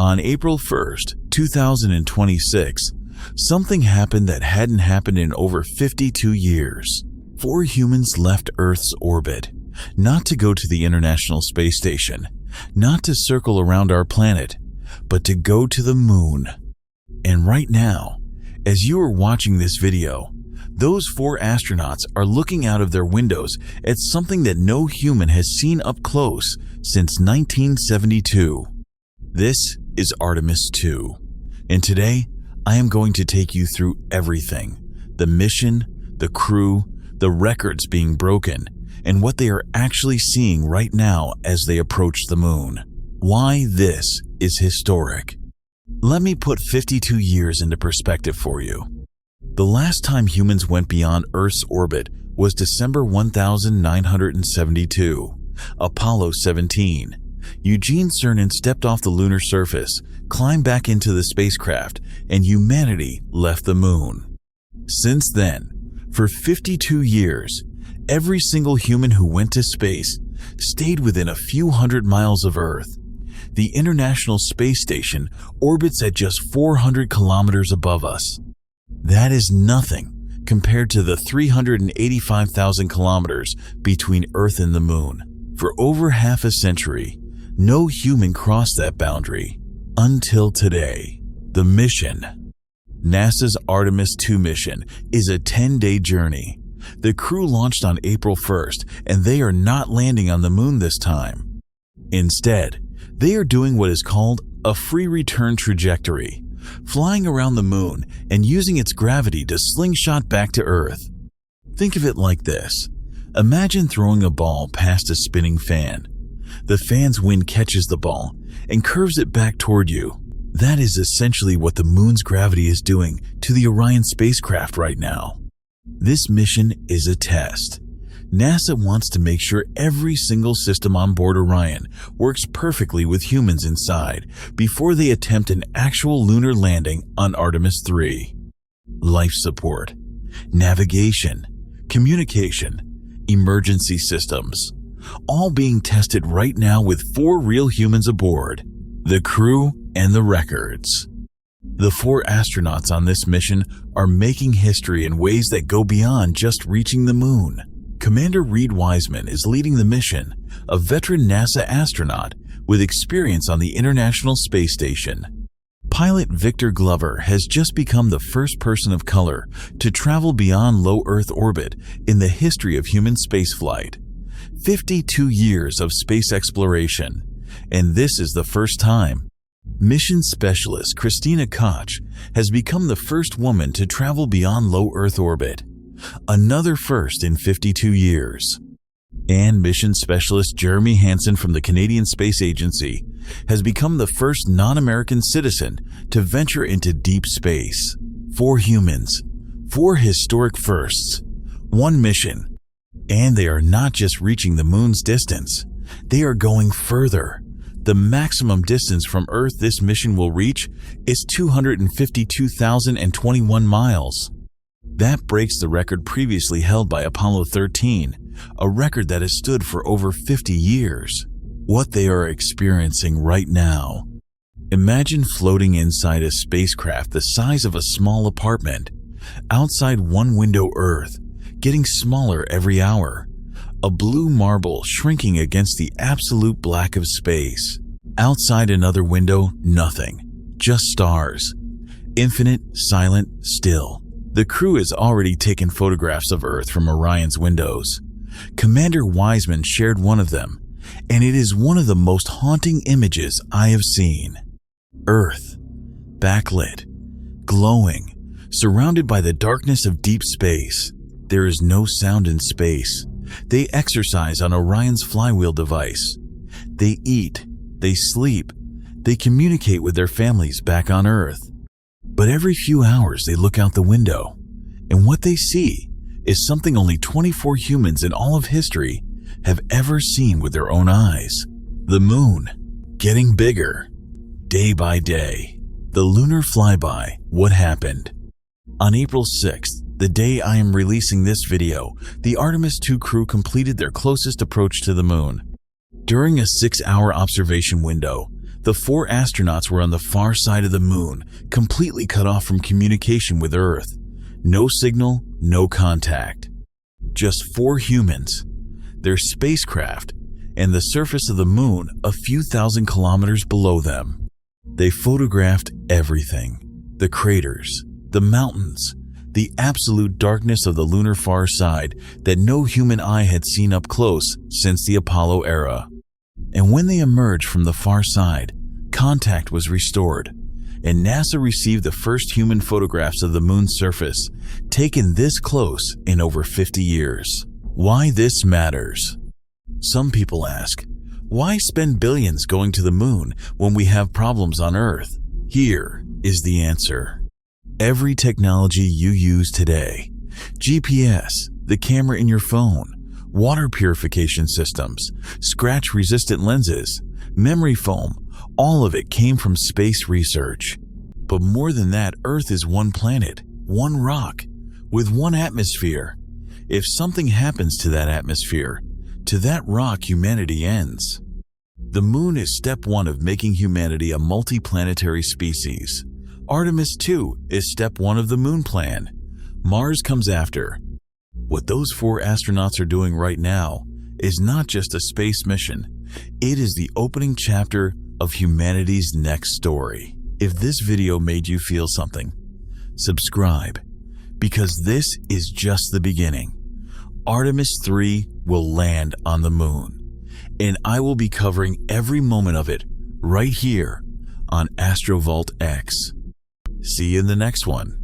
On April 1st, 2026, something happened that hadn't happened in over 52 years. 4 humans left Earth's orbit, not to go to the International Space Station, not to circle around our planet, but to go to the moon. And right now, as you are watching this video, those 4 astronauts are looking out of their windows at something that no human has seen up close since 1972. This is Artemis 2, and today I am going to take you through everything: the mission, the crew, the records being broken, and what they are actually seeing right now as they approach the moon. Why this is historic. Let me put 52 years into perspective for you. The last time humans went beyond Earth's orbit was December 1972, Apollo 17. Eugene Cernan stepped off the lunar surface, climbed back into the spacecraft, and humanity left the moon. Since then, for 52 years, every single human who went to space stayed within a few hundred miles of Earth. The International Space Station orbits at just 400 kilometers above us. That is nothing compared to the 385,000 kilometers between Earth and the moon. For over half a century, no human crossed that boundary until today. The mission. NASA's Artemis 2 mission is a 10-day journey. The crew launched on April 1st, and they are not landing on the moon this time. Instead, they are doing what is called a free return trajectory, flying around the moon and using its gravity to slingshot back to Earth. Think of it like this. Imagine throwing a ball past a spinning fan. The fan's wind catches the ball and curves it back toward you. That is essentially what the moon's gravity is doing to the Orion spacecraft right now. This mission is a test. NASA wants to make sure every single system on board Orion works perfectly with humans inside before they attempt an actual lunar landing on Artemis 3. Life support, navigation, communication, emergency systems, all being tested right now with 4 real humans aboard, the crew and the records. The 4 astronauts on this mission are making history in ways that go beyond just reaching the moon. Commander Reed Wiseman is leading the mission, a veteran NASA astronaut with experience on the International Space Station. Pilot Victor Glover has just become the first person of color to travel beyond low Earth orbit in the history of human spaceflight. 52 years of space exploration, and this is the first time. Mission specialist Christina Koch has become the first woman to travel beyond low Earth orbit, another first in 52 years. And mission specialist Jeremy Hansen from the Canadian Space Agency has become the first non-American citizen to venture into deep space. 4 humans, 4 historic firsts, 1 mission. And they are not just reaching the moon's distance, they are going further. The maximum distance from Earth this mission will reach is 252,021 miles. That breaks the record previously held by Apollo 13, a record that has stood for over 50 years. What they are experiencing right now. Imagine floating inside a spacecraft the size of a small apartment. Outside one window Earth, getting smaller every hour. A blue marble shrinking against the absolute black of space. Outside another window, nothing. Just stars. Infinite, silent, still. The crew has already taken photographs of Earth from Orion's windows. Commander Wiseman shared one of them, and it is one of the most haunting images I have seen. Earth, backlit, glowing, surrounded by the darkness of deep space. There is no sound in space. They exercise on Orion's flywheel device. They eat, they sleep, they communicate with their families back on Earth. But every few hours they look out the window, and what they see is something only 24 humans in all of history have ever seen with their own eyes. The moon, getting bigger, day by day. The lunar flyby, what happened? On April 6th, the day I am releasing this video, the Artemis 2 crew completed their closest approach to the moon. During a 6-hour observation window, The 4 astronauts were on the far side of the moon, completely cut off from communication with Earth. No signal, no contact. Just 4 humans, their spacecraft, and the surface of the moon a few thousand kilometers below them. They photographed everything: the craters, the mountains, the absolute darkness of the lunar far side that no human eye had seen up close since the Apollo era. And when they emerged from the far side, contact was restored, and NASA received the first human photographs of the moon's surface, taken this close in over 50 years. Why this matters? Some people ask, why spend billions going to the moon when we have problems on Earth? Here is the answer. Every technology you use today, GPS, the camera in your phone, water purification systems, scratch-resistant lenses, memory foam, all of it came from space research. But more than that, Earth is one planet, one rock, with one atmosphere. If something happens to that atmosphere, to that rock, humanity ends. The moon is step 1 of making humanity a multi-planetary species. Artemis 2 is step 1 of the moon plan. Mars comes after. What those 4 astronauts are doing right now is not just a space mission. It is the opening chapter of humanity's next story. If this video made you feel something, subscribe, because this is just the beginning. Artemis 3 will land on the moon, and I will be covering every moment of it right here on AstroVaultX. See you in the next one.